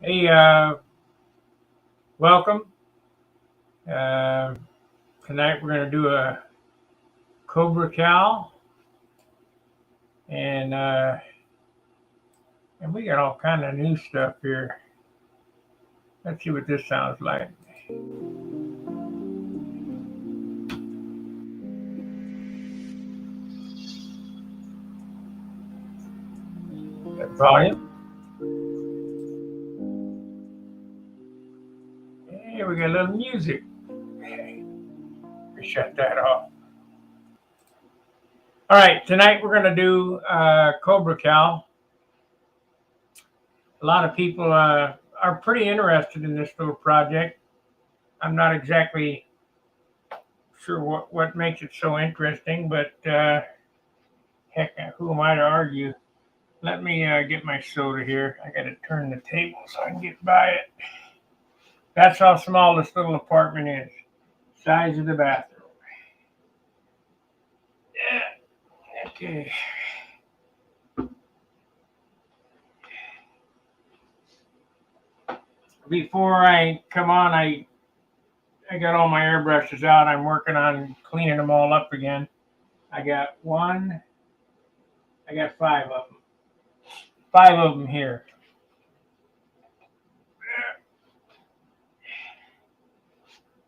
Hey, welcome. Uh, Tonight we're going to do a Cobra Cowl, and we got all kind of new stuff here. Let's see what this sounds like. That volume. Hey, we got a little music. Okay, we shut that off. All right, tonight we're going to do Cobra Cowl. A lot of people are pretty interested in this little project. I'm not exactly sure what makes it so interesting, but heck, who am I to argue? Let me get my soda here. I got to turn the table so I can get by it. That's how small this little apartment is. Size of the bathroom. Yeah. Okay. Before I come on, I got all my airbrushes out. I'm working on cleaning them all up again. I got one. I got five of them. Five of them here.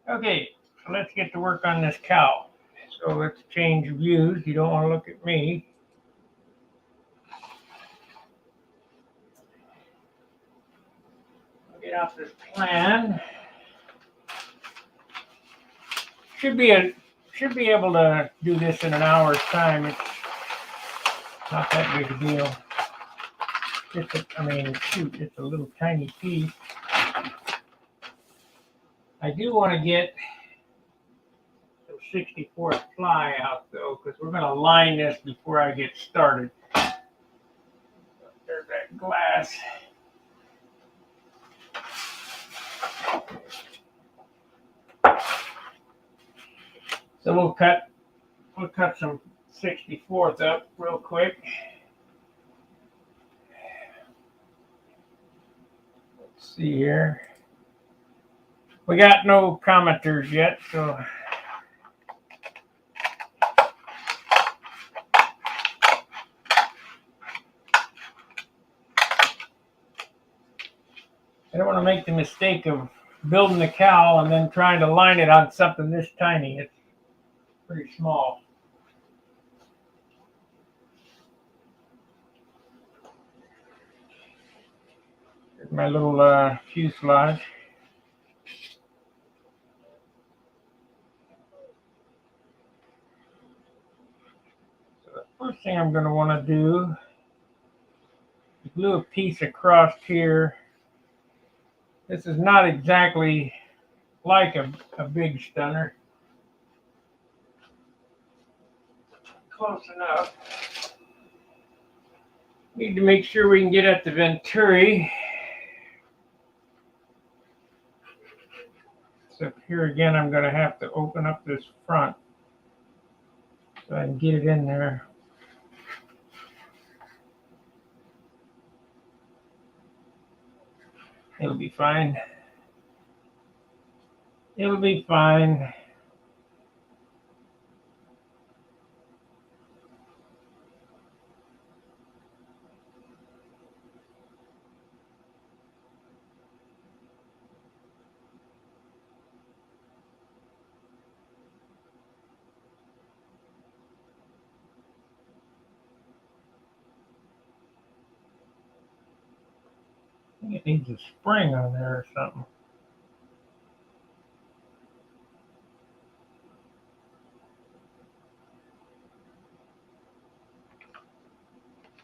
Okay, so let's get to work on this cow. So let's change views. You don't want to look at me. Get out this plan. Should be able to do this in an hour's time. It's not that big a deal. It's a little tiny piece. I do want to get some 64th ply out though, because we're going to line this before I get started. There's that glass. So we'll cut some 64th up real quick. Let's see here. We got no commenters yet, so I don't want to make the mistake of building the cowl and then trying to line it on something this tiny. It's pretty small. Here's my little fuselage. So the first thing I'm going to want to do is glue a piece across here. This is not exactly like a big stunner. Close enough. Need to make sure we can get at the venturi. So here again, I'm going to have to open up this front so I can get it in there. It'll be fine. It'll be fine. I think it needs a spring on there or something.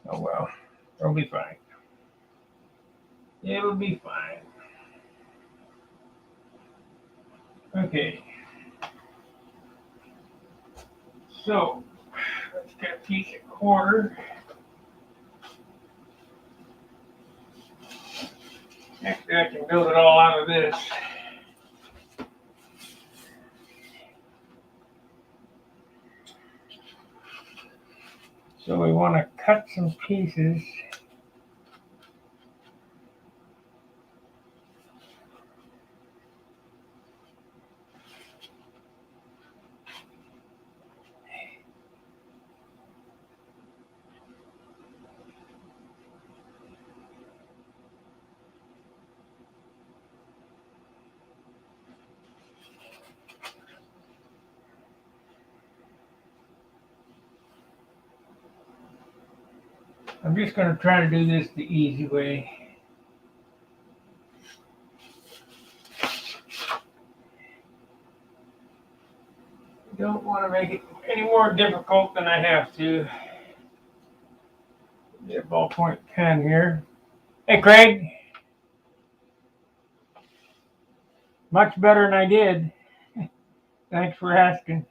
Oh well, it'll be fine. It'll be fine. Okay. So let's get a piece of quarter. Actually, I can build it all out of this. So we want to cut some pieces. I'm just going to try to do this the easy way. Don't want to make it any more difficult than I have to. Get a ballpoint pen here. Hey, Craig. Much better than I did. Thanks for asking.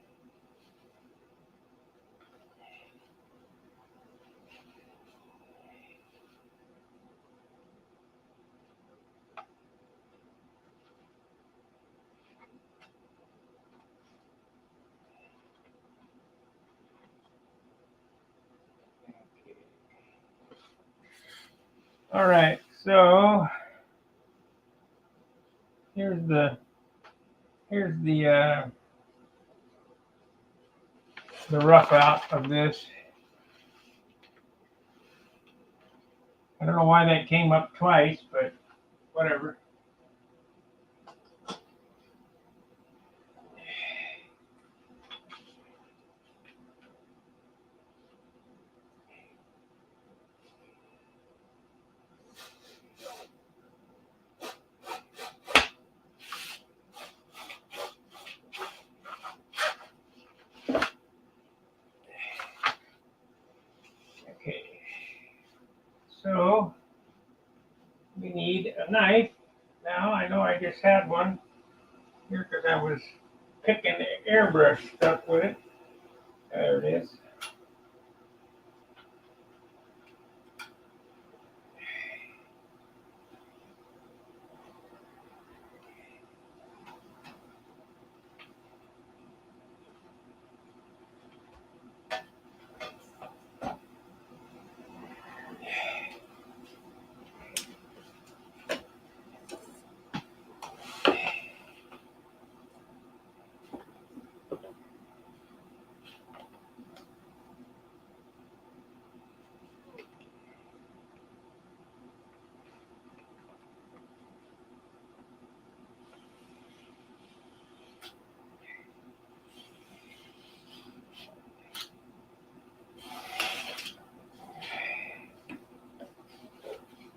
All right, so here's the rough out of this. I don't know why that came up twice, but whatever. Okay, so we need a knife. Now I know I just had one here because I was picking the airbrush stuff with it. There it is.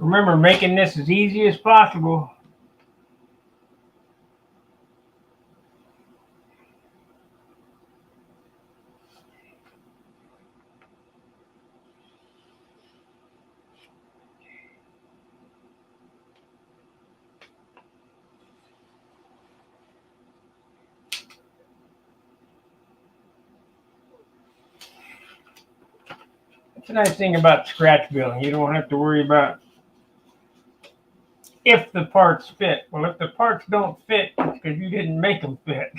Remember, making this as easy as possible. That's the nice thing about scratch building. You don't have to worry about if the parts fit. Well, if the parts don't fit, it's because you didn't make them fit.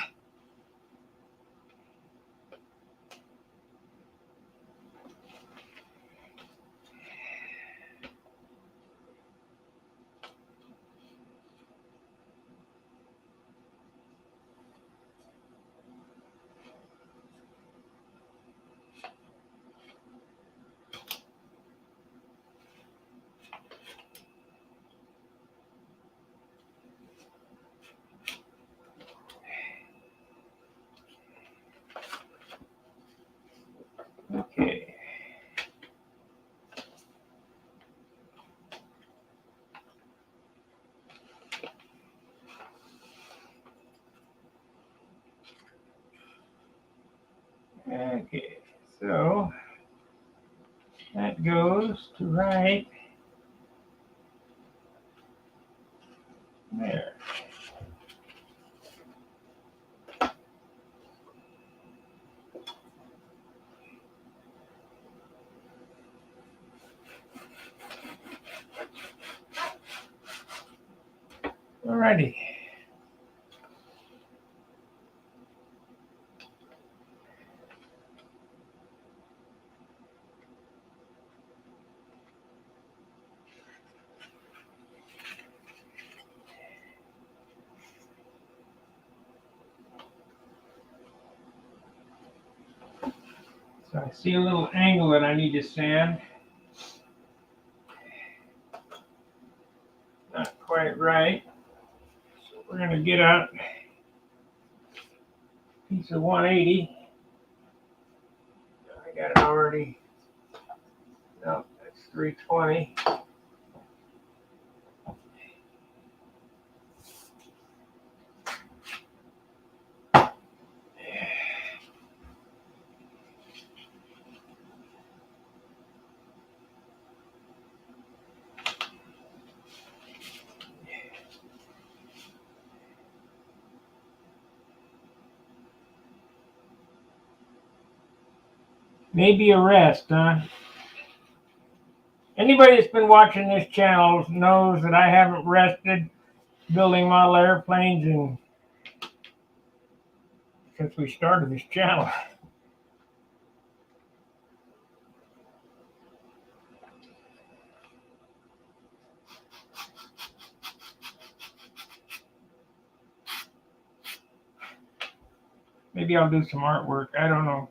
Okay. Okay, so that goes to right there. Alrighty. So I see a little angle that I need to sand. Not quite right. So we're going to get out a piece of 180. I got it already. No, that's 320. Maybe a rest, huh? Anybody that's been watching this channel knows that I haven't rested building model airplanes since we started this channel. Maybe I'll do some artwork. I don't know.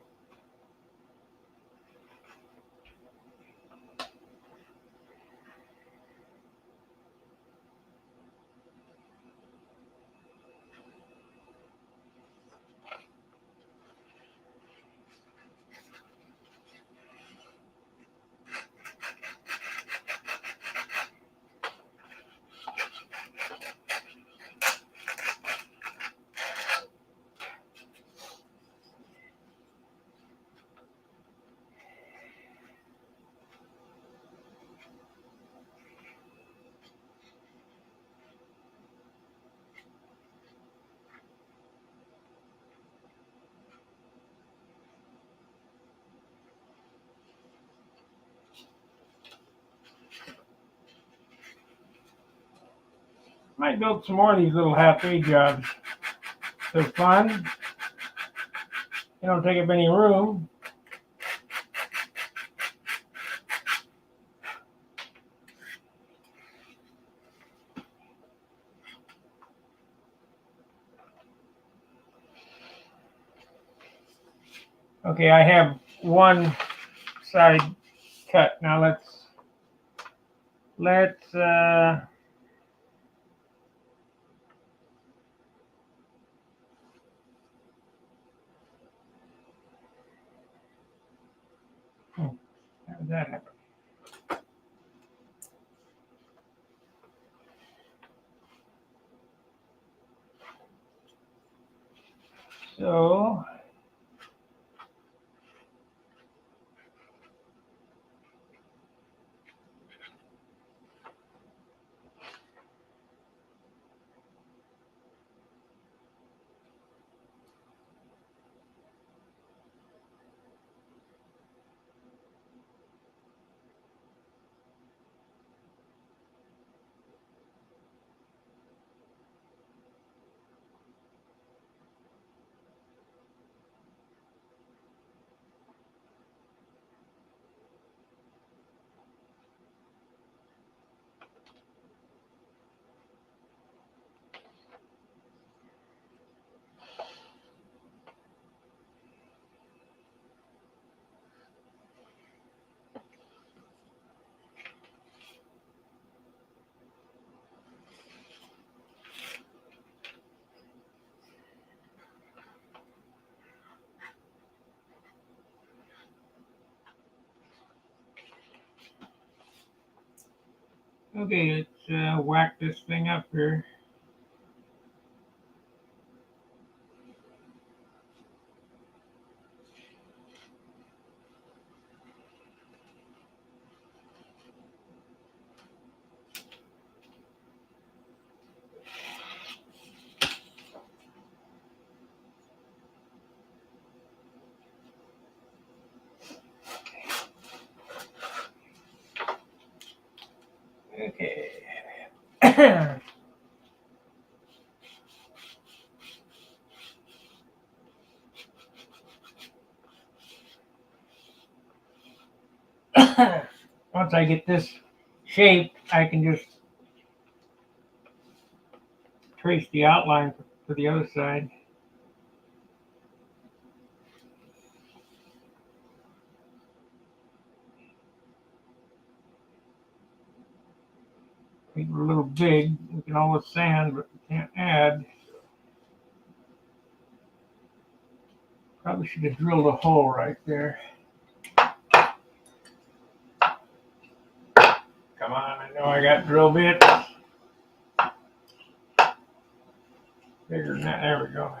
Might build some more of these little half-day jobs. They're fun. They don't take up any room. Okay, I have one side cut. Now let's how did that happen? So okay, let's whack this thing up here. Okay. Once I get this shaped, I can just trace the outline for the other side. These are a little big. We can always sand, but we can't add. Probably should have drilled a hole right there. Come on, I know I got drill bits. Bigger than that. There we go.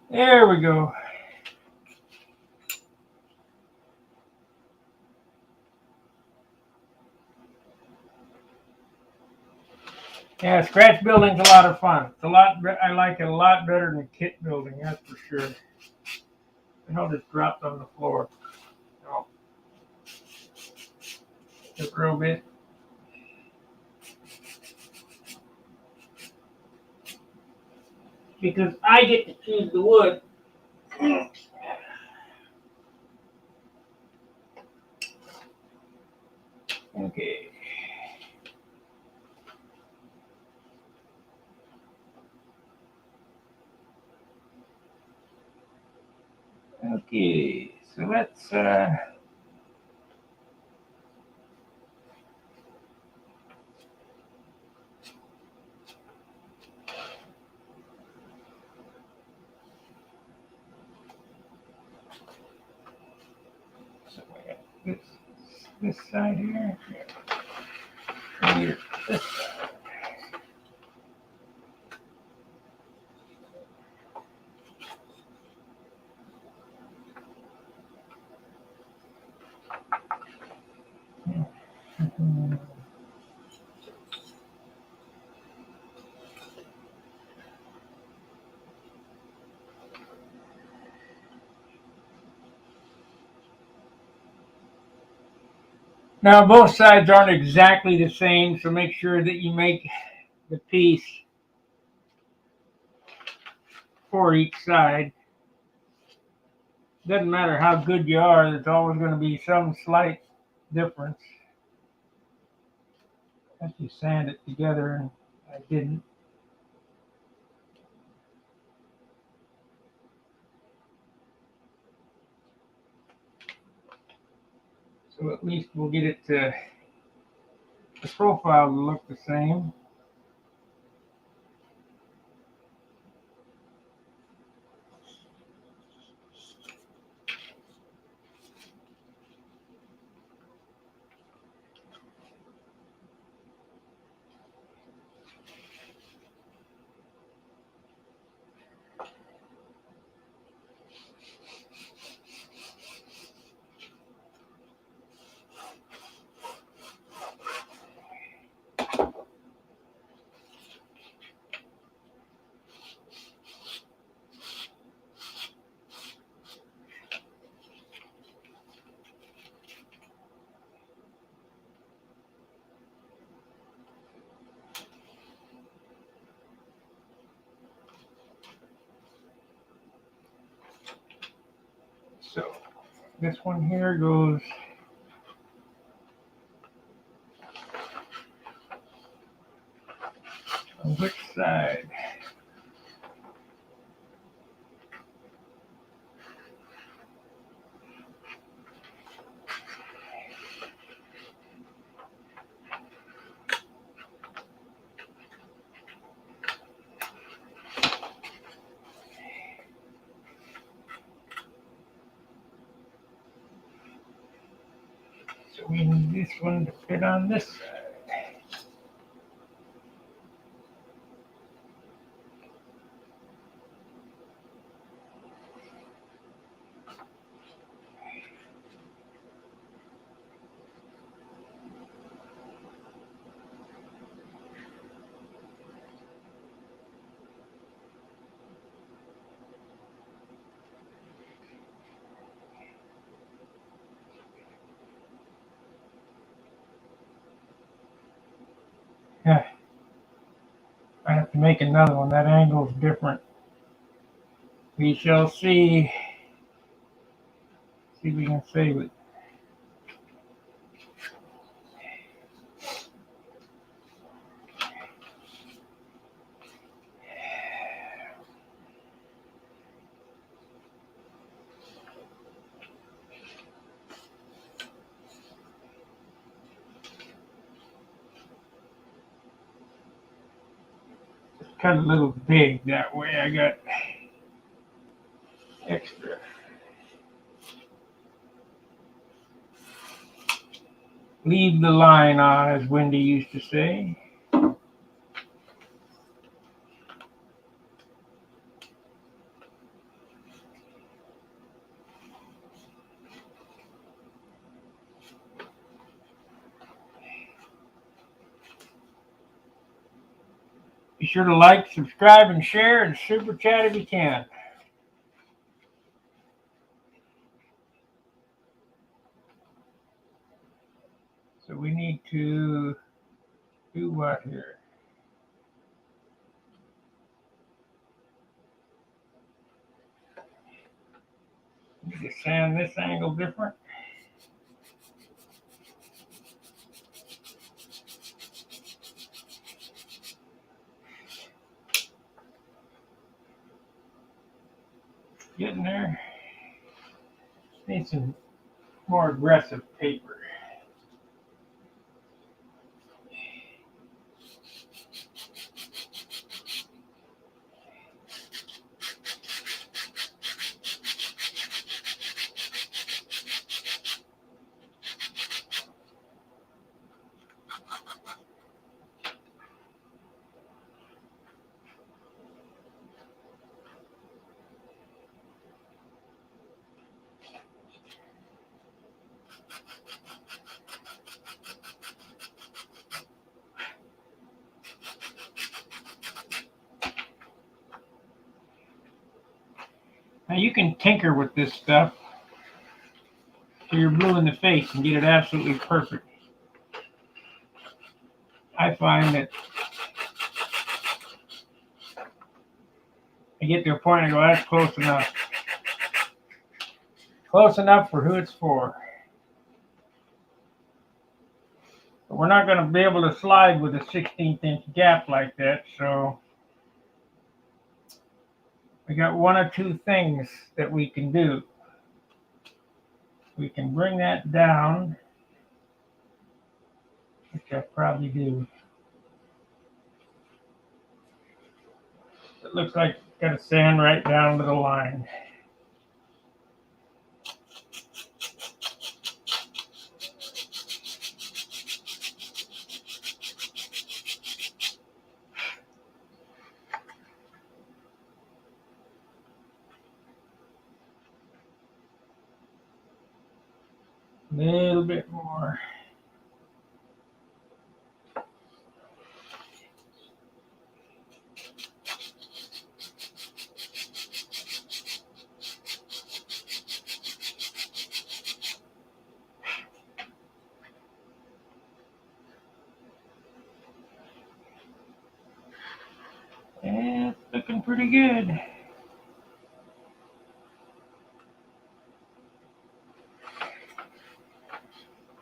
There we go. Yeah, scratch building's a lot of fun. It's a lot. I like it a lot better than kit building. That's for sure. The hell just dropped on the floor. Oh, just a little bit. Because I get to choose the wood. Okay. Okay, so let's so I got this side here. Here, this side. Now both sides aren't exactly the same, so make sure that you make the piece for each side. Doesn't matter how good you are, there's always going to be some slight difference. I have to sand it together, and I didn't. So at least we'll get it to the profile to look the same. So this one here goes on which side? So we need this one to fit on this side. Yeah, I have to make another one. That angle's different. We shall see. See if we can save it. cut a little big that way. I got extra. Leave the line on, as Wendy used to say. Be sure to like, subscribe, and share, and super chat if you can. So we need to do what here? Need to sand this angle different. Getting there. Need some more aggressive paper. Now you can tinker with this stuff till you're blue in the face and get it absolutely perfect. I find that I get to a point and I go, that's close enough. Close enough for who it's for. But we're not going to be able to slide with a 16th inch gap like that, so we got one or two things that we can do. We can bring that down, which I probably do. It looks like it's got to sand right down to the line. A little bit more. And it's looking pretty good.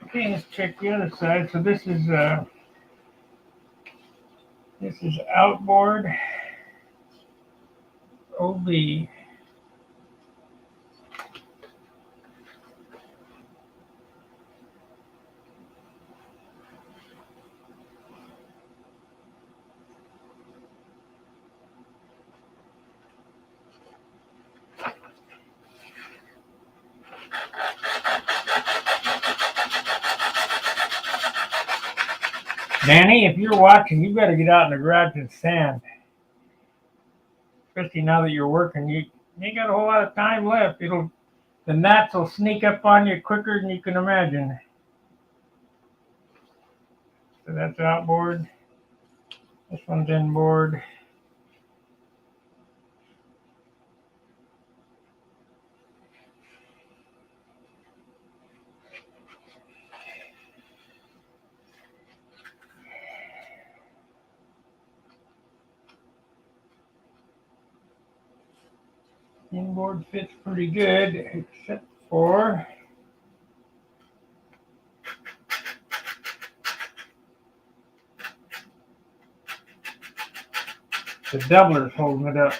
Okay, let's check the other side. So this is outboard OB. Danny, if you're watching, you better get out in the garage and sand. Especially now that you're working, you ain't got a whole lot of time left. The gnats will sneak up on you quicker than you can imagine. So that's outboard. This one's inboard. Inboard fits pretty good, except for the doubler's holding it up.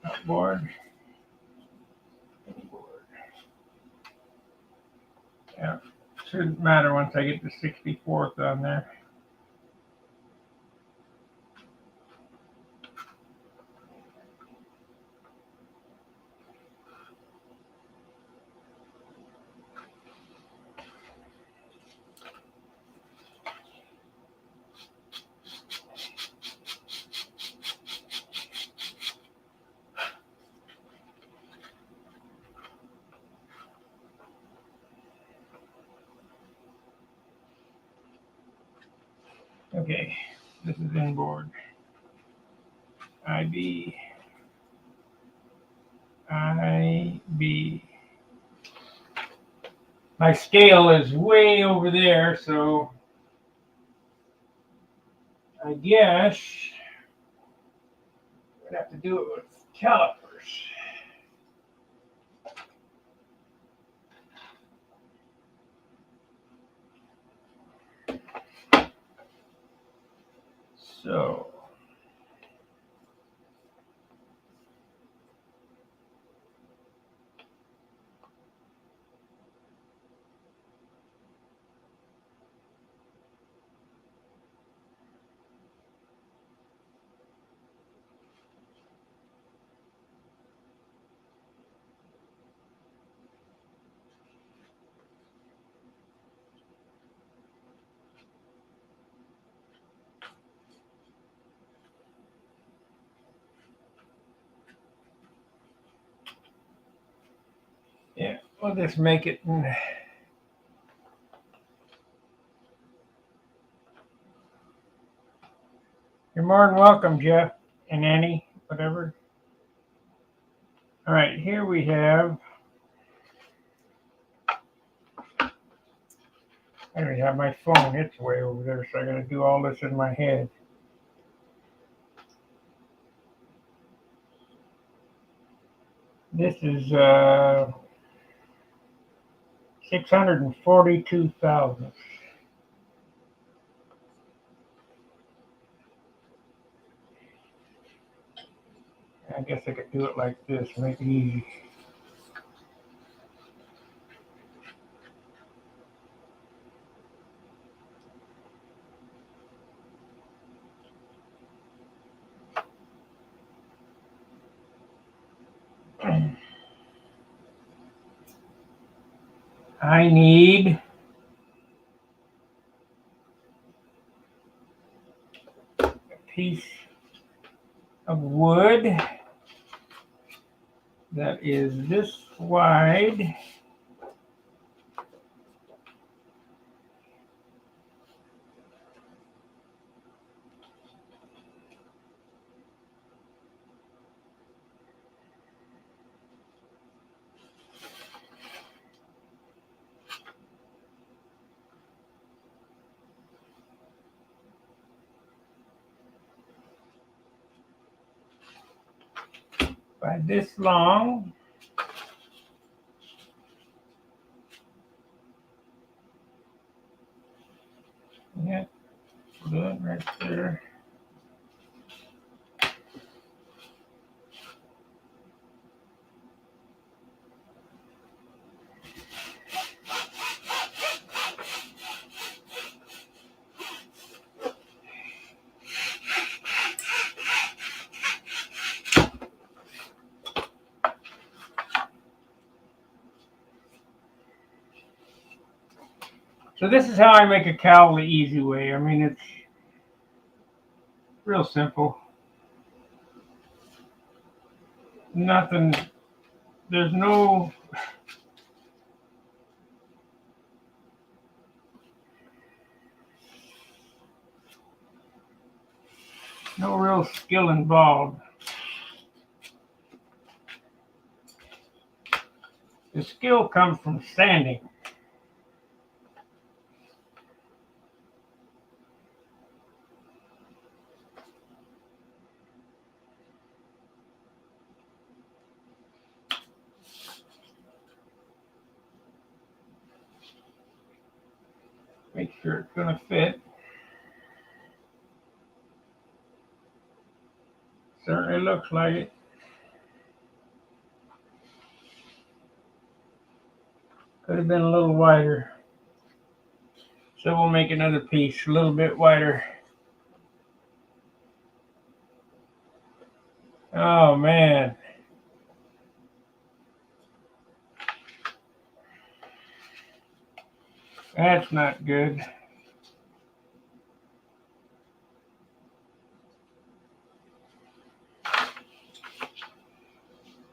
Outboard. Shouldn't matter once I get the 64th on there. Okay, this is inboard. IB. My scale is way over there, so I guess I'm gonna have to do it with calipers. So yeah, we'll just make it. You're more than welcome, Jeff and Annie, whatever. All right, here we have. I don't have my phone. It's way over there, so I got to do all this in my head. This is 642,000. I guess I could do it like this, make it easy. I need a piece of wood that is this wide. By this long. Yeah, put it right there. So this is how I make a cowl the easy way. I mean, it's real simple. Nothing, there's no real skill involved. The skill comes from sanding. Make sure it's going to fit. Certainly looks like it. Could have been a little wider. So we'll make another piece a little bit wider. Oh man. That's not good.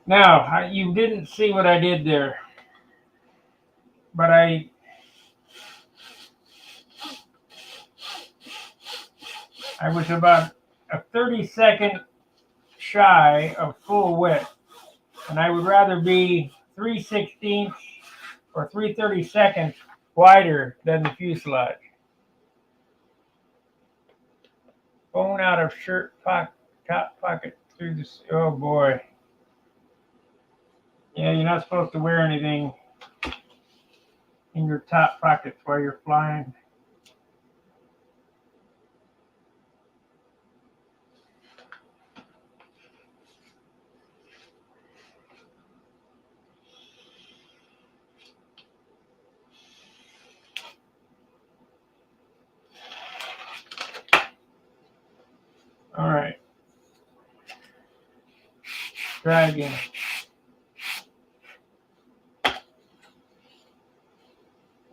Now, you didn't see what I did there, but I was about a 30-second shy of full width, and I would rather be 3/16 or 3/32 wider than the fuselage. Phone out of shirt pocket, top pocket through the. Oh boy. Yeah, you're not supposed to wear anything in your top pockets while you're flying. All right. Try again.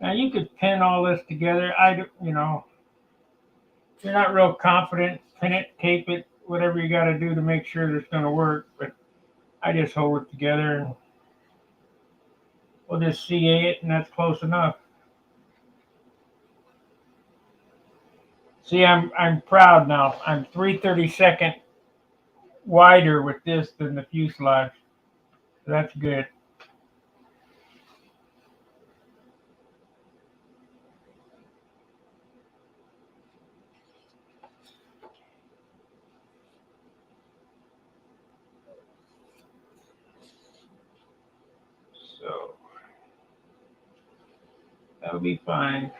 Now you could pin all this together. If you're not real confident, pin it, tape it, whatever you got to do to make sure that it's going to work. But I just hold it together and we'll just CA it, and that's close enough. See, I'm proud now. I'm 3/32 wider with this than the fuselage. So that's good. So that'll be fine.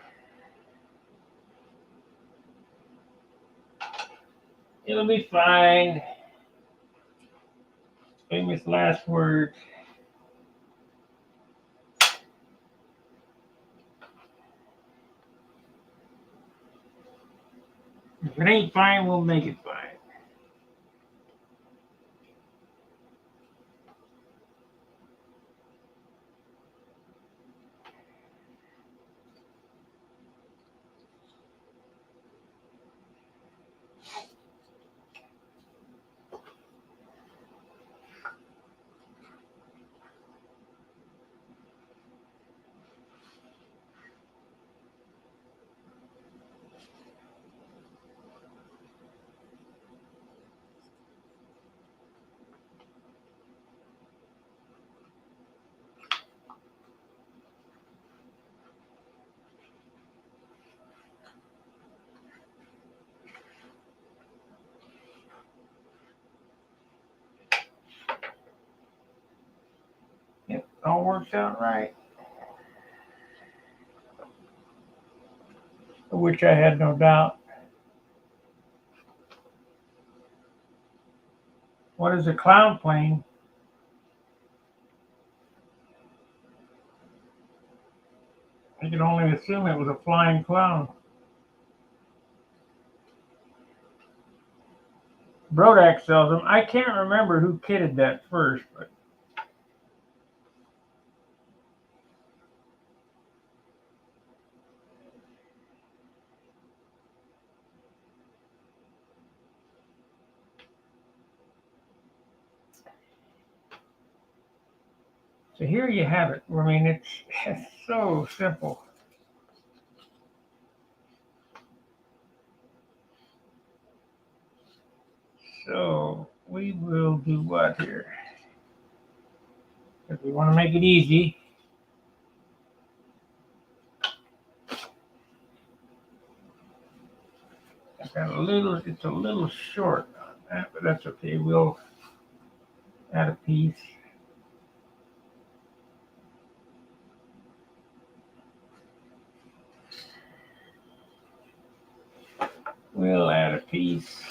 It'll be fine. Famous last words. If it ain't fine, we'll make it fine. Yep, all works out right. Of which I had no doubt. What is a clown plane? I could only assume it was a flying clown. Brodak sells them. I can't remember who kitted that first, but so here you have it. I mean, it's so simple. So we will do what here? Because we want to make it easy. I've got it's a little short on that, but that's okay. We'll add a piece. We'll add a piece.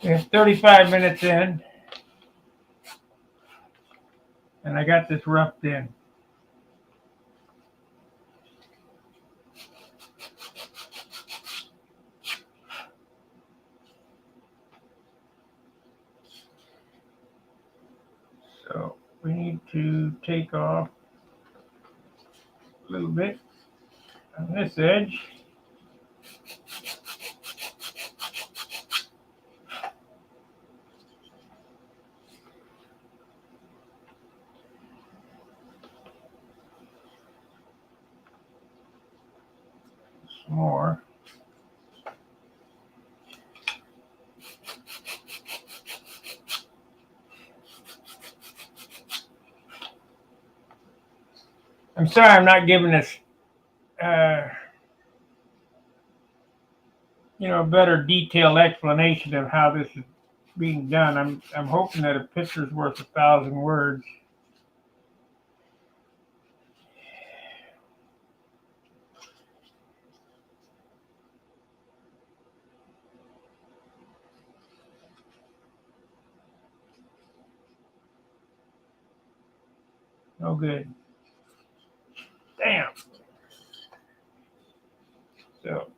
It's 35 minutes in, and I got this roughed in. So we need to take off a little bit on this edge. Some more. I'm sorry I'm not giving this, a better detailed explanation of how this is being done. I'm hoping that a picture's worth 1,000 words. No good. Damn. So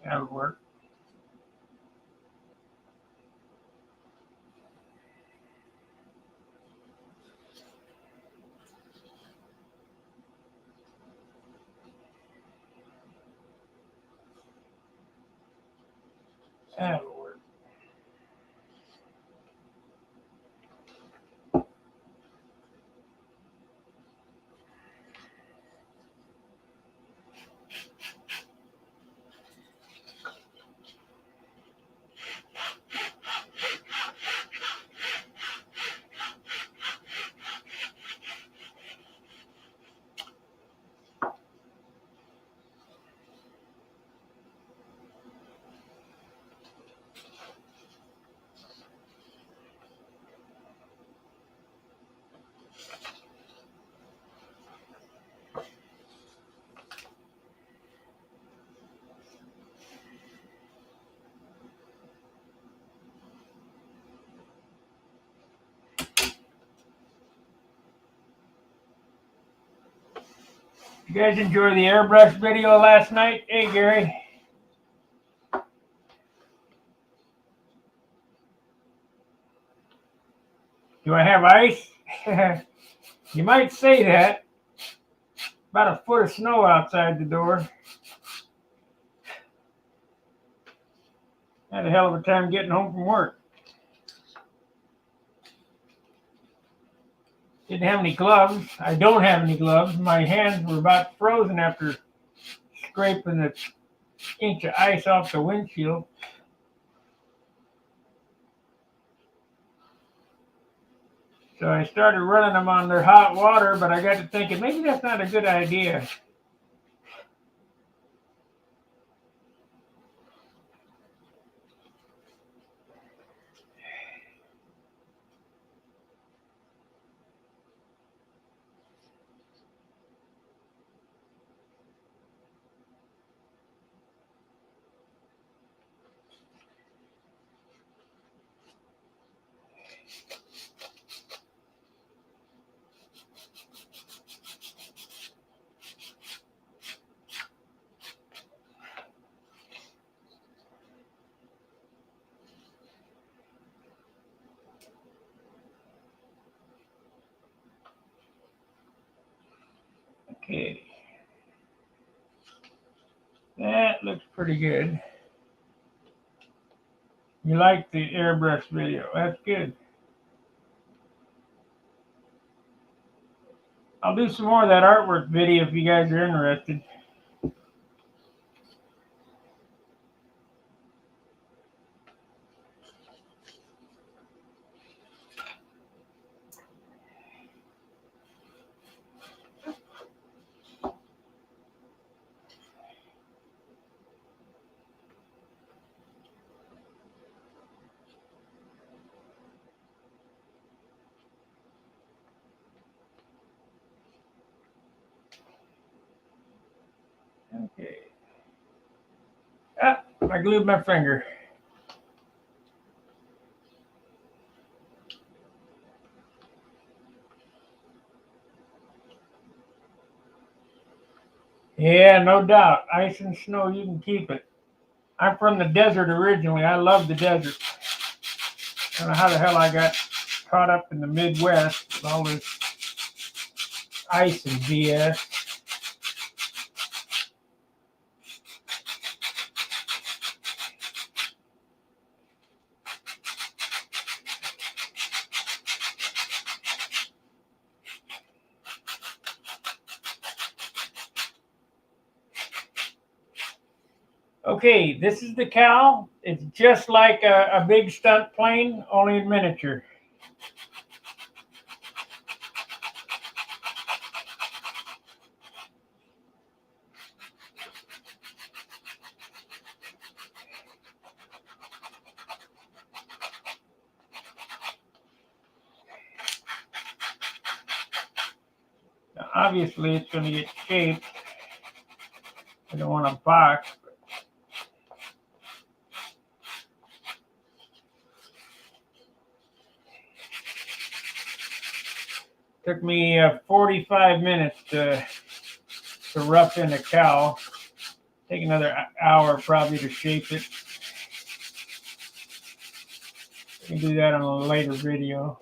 that'll work. That'll work. You guys enjoy the airbrush video last night? Hey, Gary. Do I have ice? You might say that. About a foot of snow outside the door. Had a hell of a time getting home from work. Didn't have any gloves. I don't have any gloves. My hands were about frozen after scraping an inch of ice off the windshield. So I started running them on their hot water, but I got to thinking maybe that's not a good idea. Okay. That looks pretty good. You like the airbrush video. That's good. I'll do some more of that artwork video if you guys are interested. I glued my finger. Yeah, no doubt. Ice and snow, you can keep it. I'm from the desert originally. I love the desert. I don't know how the hell I got caught up in the Midwest with all this ice and BS. Okay, this is the cow. It's just like a big stunt plane, only in miniature. Now, obviously, it's going to get shaped. I don't want to box. Took me 45 minutes to rough in a cow. Take another hour probably to shape it. I can do that on a later video.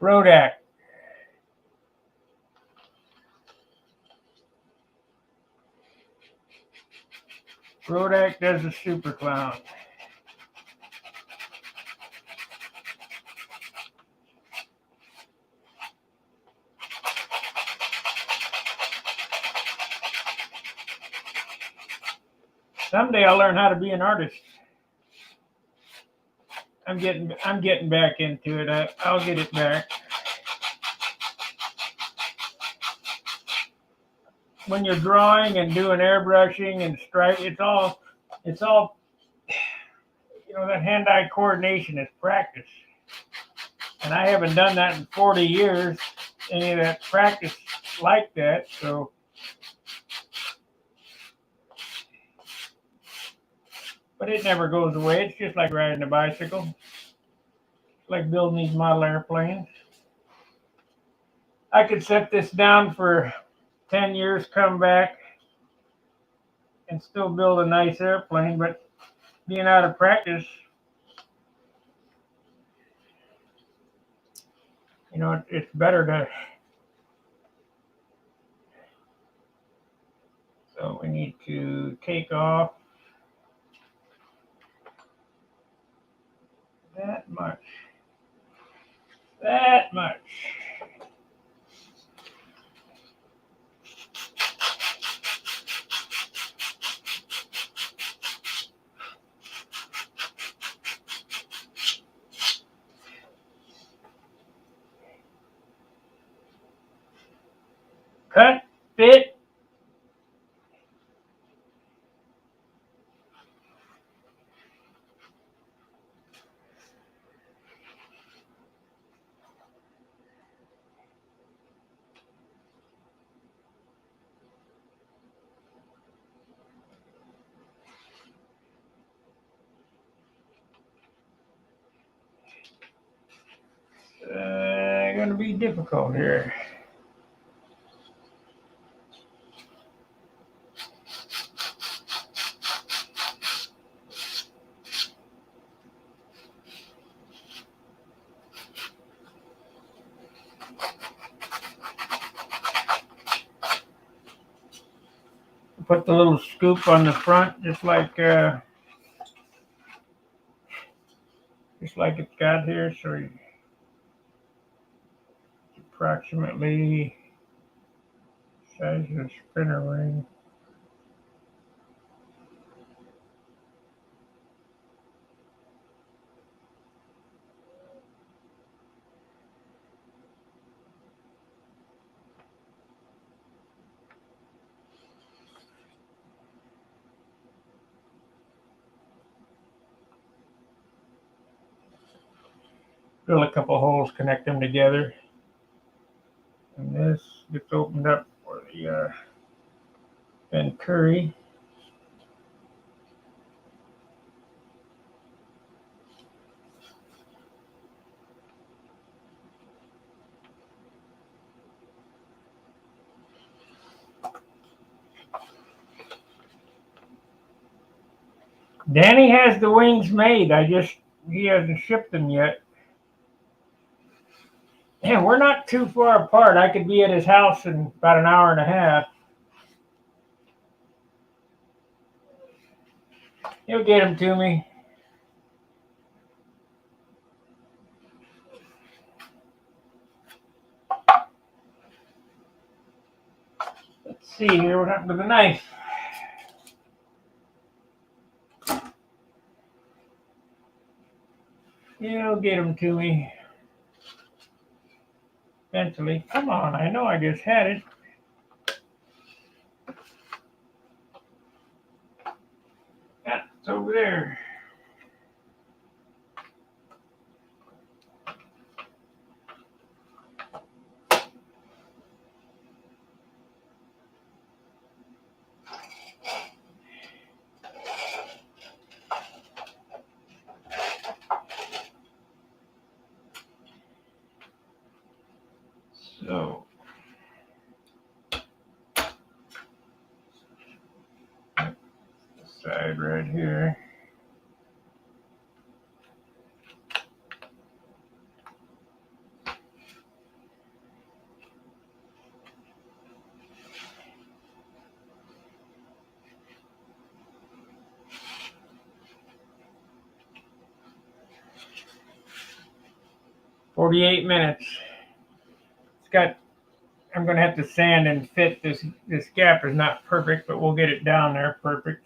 Brodak. Brodak does a super clown. Someday I'll learn how to be an artist. I'm getting back into it. I'll get it back. When you're drawing and doing airbrushing and stripe, it's all that hand-eye coordination is practice. And I haven't done that in 40 years, any of that practice like that, so but it never goes away. It's just like riding a bicycle. It's like building these model airplanes. I could set this down for 10 years, come back, and still build a nice airplane, but being out of practice, it's better to. So we need to take off that much. That much. Cut, fit. Going to be difficult here. Put the little scoop on the front, just like it's got here, so approximately size of the spinner ring. drill a couple holes, connect them together. And this gets opened up for the Venturi. Danny has the wings made. He hasn't shipped them yet. Yeah, we're not too far apart. I could be at his house in about an hour and a half. He'll get them to me. Let's see here what happened to the knife. He'll get them to me eventually. Come on, I know I just had it. Yeah, it's over there. So, this side right here. "48 minutes. It's got. I'm going to have to sand and fit this. This gap is not perfect, but we'll get it down there perfect.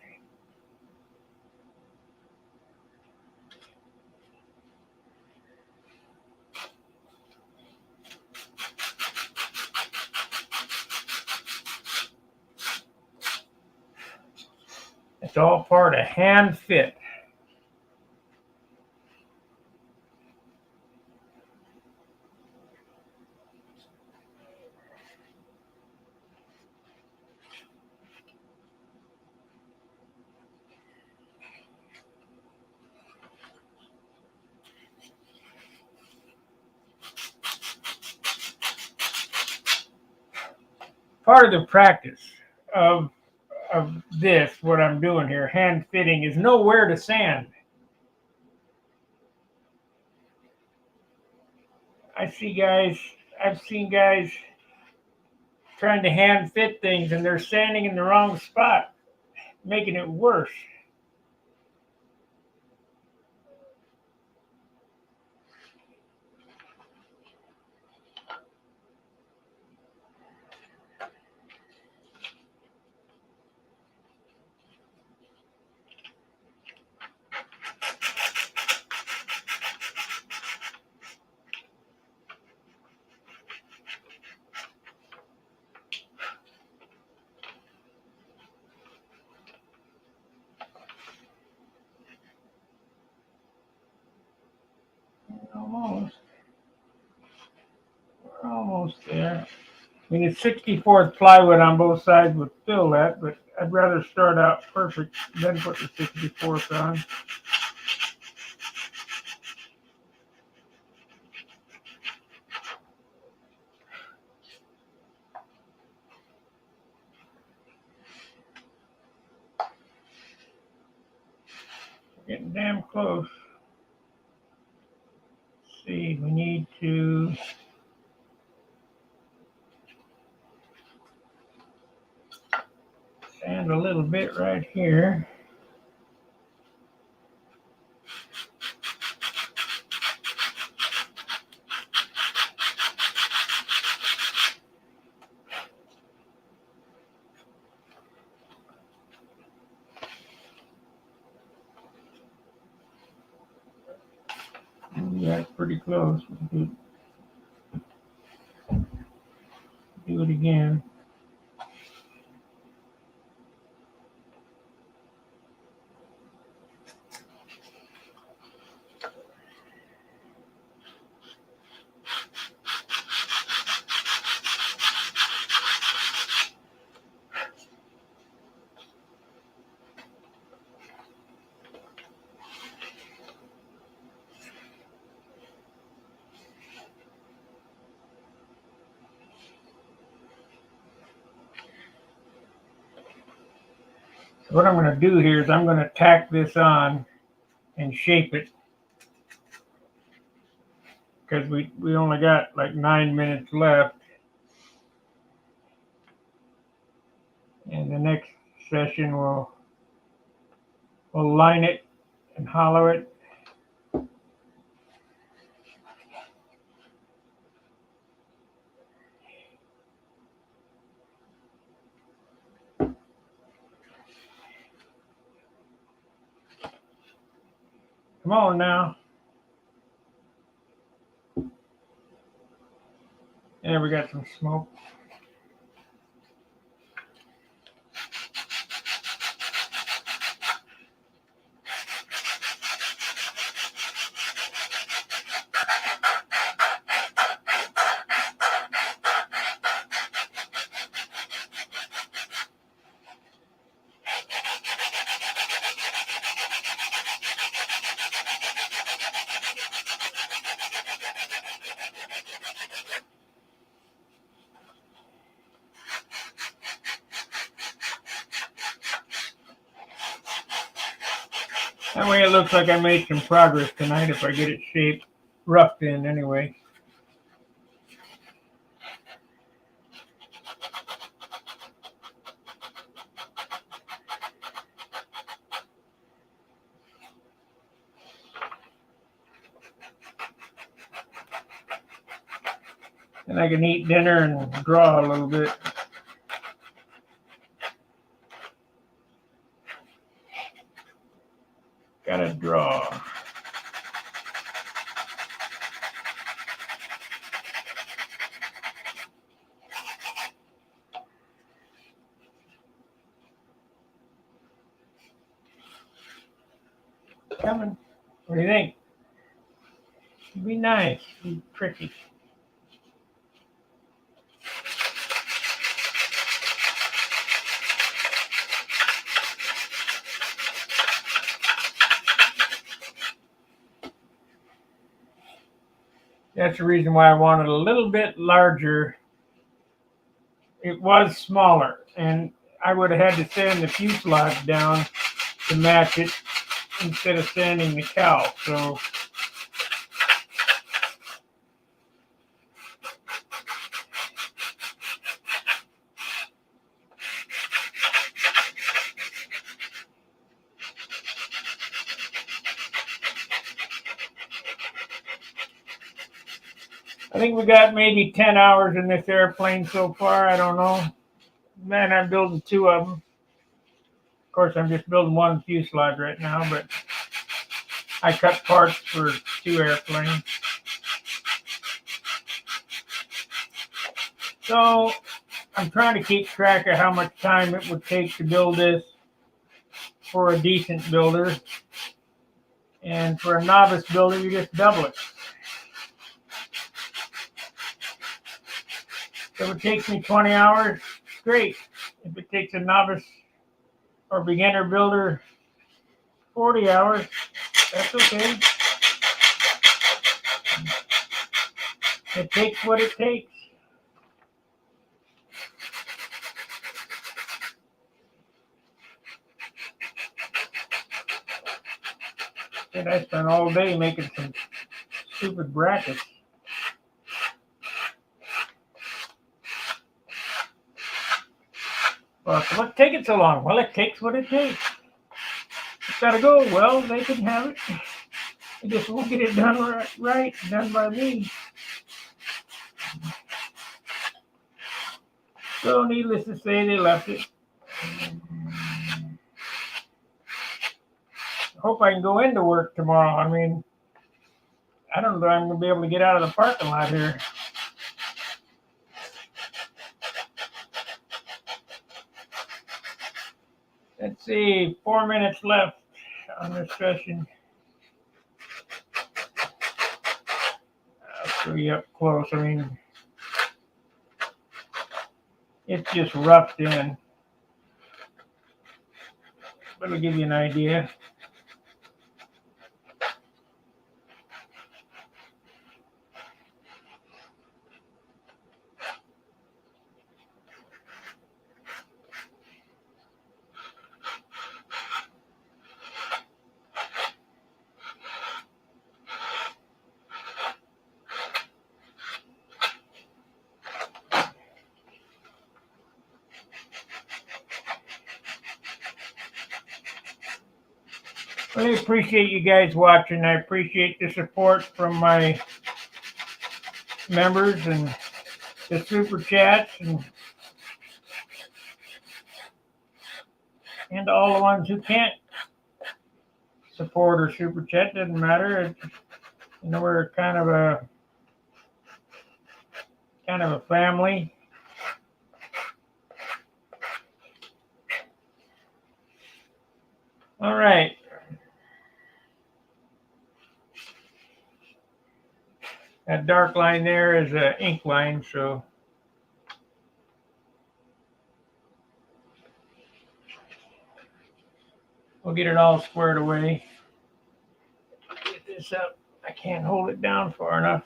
It's all part of hand fit. Part of the practice of this, what I'm doing here, hand fitting, is know where to sand. I've seen guys trying to hand fit things and they're sanding in the wrong spot, making it worse. Almost. We're almost there. I mean, it's 64th plywood on both sides with fill that, but I'd rather start out perfect than put the 64th on. Getting damn close. Let's see, we need to sand a little bit right here. Yeah, it's pretty close. Do it again. what I'm going to do here is I'm going to tack this on and shape it, because we only got like 9 minutes left. And the next session we'll line it and hollow it. Come on now. And we got some smoke. That way it looks like I made some progress tonight if I get it shaped, roughed in anyway. And I can eat dinner and draw a little bit. Gotta draw. Coming. What do you think? Be nice. Be tricky. That's the reason why I wanted a little bit larger. It was smaller, and I would have had to sand the fuselage down to match it instead of sanding the cowl. So I think we got maybe 10 hours in this airplane so far. I don't know. Man, I'm building 2 of them. Of course, I'm just building 1 fuselage right now, but I cut parts for 2 airplanes. So I'm trying to keep track of how much time it would take to build this for a decent builder. And for a novice builder, you just double it. If it takes me 20 hours, great. If it takes a novice or beginner builder 40 hours, that's okay. It takes what it takes. And I spent all day making some stupid brackets. Well, so what's taking so long? Well, it takes what it takes. It's got to go. Well, they can have it. They just won't get it done right, done by me. So, needless to say, they left it. I hope I can go into work tomorrow. I mean, I don't know if I'm going to be able to get out of the parking lot here. Let's see, 4 minutes left on this session. I'll show you up close. I mean, it's just roughed in. But it'll give you an idea. Really appreciate you guys watching. I appreciate the support from my members and the super chats and all the ones who can't support or super chat. Doesn't matter. We're kind of a family. All right. That dark line there is an ink line, so we'll get it all squared away. Get this up. I can't hold it down far enough.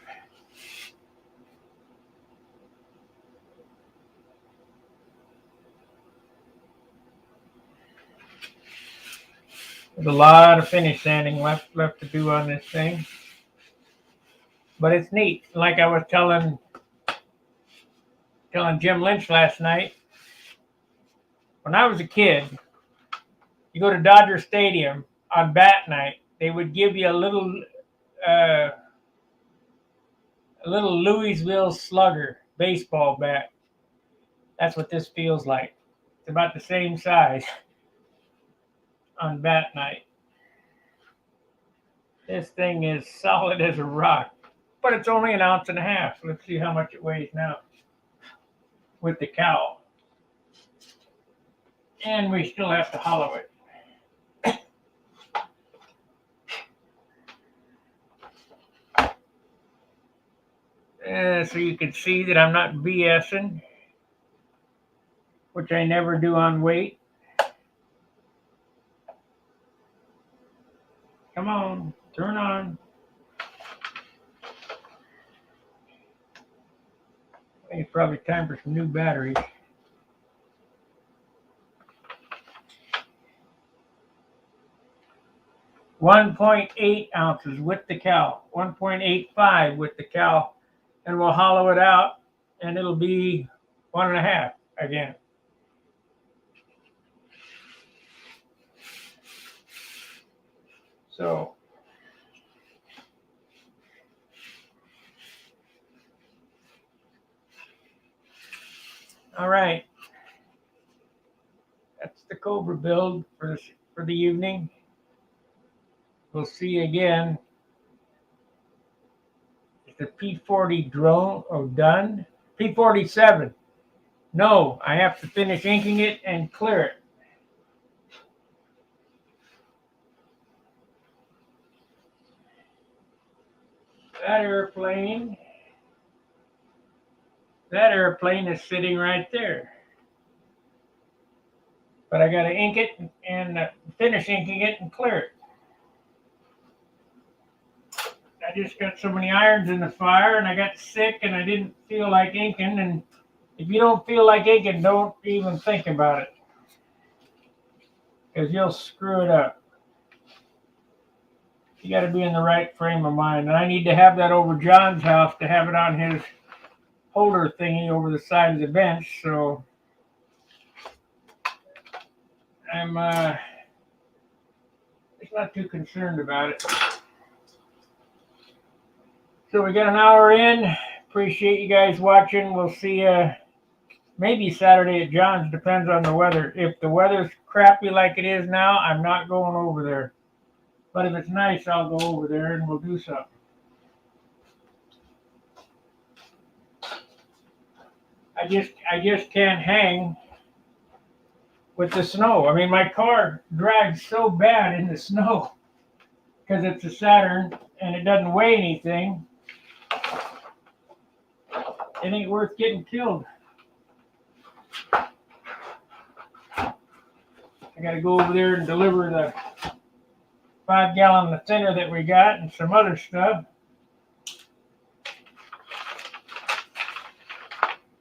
There's a lot of finish sanding left to do on this thing. But it's neat. Like I was telling Jim Lynch last night, when I was a kid, you go to Dodger Stadium on bat night, they would give you a little Louisville Slugger baseball bat. That's what this feels like. It's about the same size on bat night. This thing is solid as a rock, but it's only 1.5 ounces. Let's see how much it weighs now with the cowl. And we still have to hollow it. So you can see that I'm not BSing, which I never do on weight. Come on, turn on. I think it's probably time for some new batteries. .8 ounces with the cowl, 1.85 with the cowl, and we'll hollow it out, and it'll be 1.5 again. So all right, that's the Cobra build for the evening. We'll see you again. Is the P40 drone done? P47. No, I have to finish inking it and clear it. That airplane is sitting right there. But I got to ink it and finish inking it and clear it. I just got so many irons in the fire, and I got sick, and I didn't feel like inking. And if you don't feel like inking, don't even think about it, because you'll screw it up. You got to be in the right frame of mind. And I need to have that over John's house to have it on his holder thingy over the side of the bench. So I'm just not too concerned about it. So we got an hour in. Appreciate you guys watching. We'll see you maybe Saturday at John's. Depends on the weather. If the weather's crappy like it is now, I'm not going over there. But if it's nice, I'll go over there and we'll do something. I just can't hang with the snow. I mean, my car drives so bad in the snow because it's a Saturn and it doesn't weigh anything. It ain't worth getting killed. I got to go over there and deliver the 5-gallon thinner that we got and some other stuff.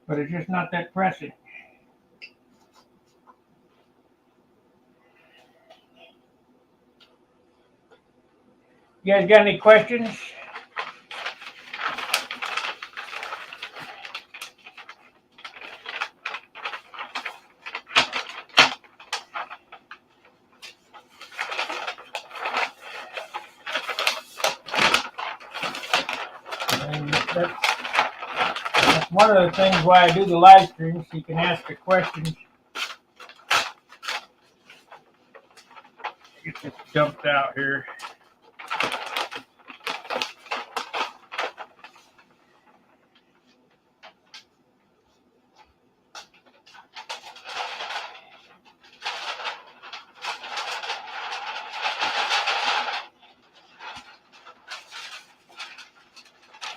But it's just not that pressing. You guys got any questions? And that's one of the things why I do the live streams, so you can ask the questions. Get this dumped out here.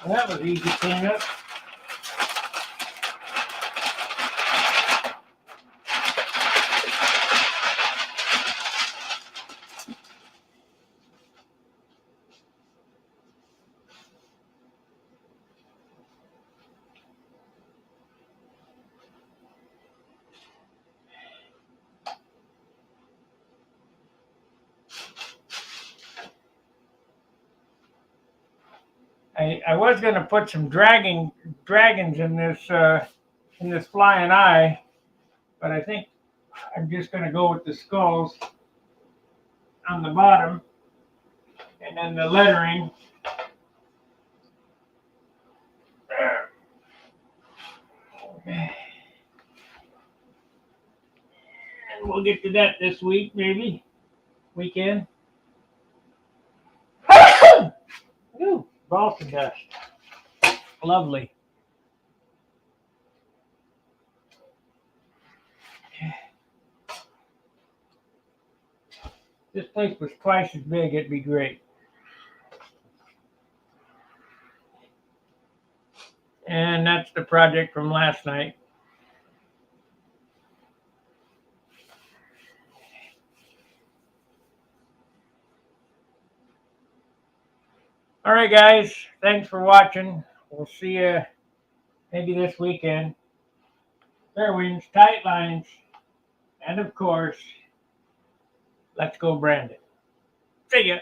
Well, that was easy cleanup. I was going to put some dragons in this flying eye, but I think I'm just going to go with the skulls on the bottom and then the lettering. And we'll get to that this week, maybe. Weekend. Ooh, Boston dust. Lovely. If this place was twice as big, it'd be great. And that's the project from last night. All right, guys. Thanks for watching. We'll see you maybe this weekend. Fair winds, tight lines, and of course, let's go Brandon. See ya.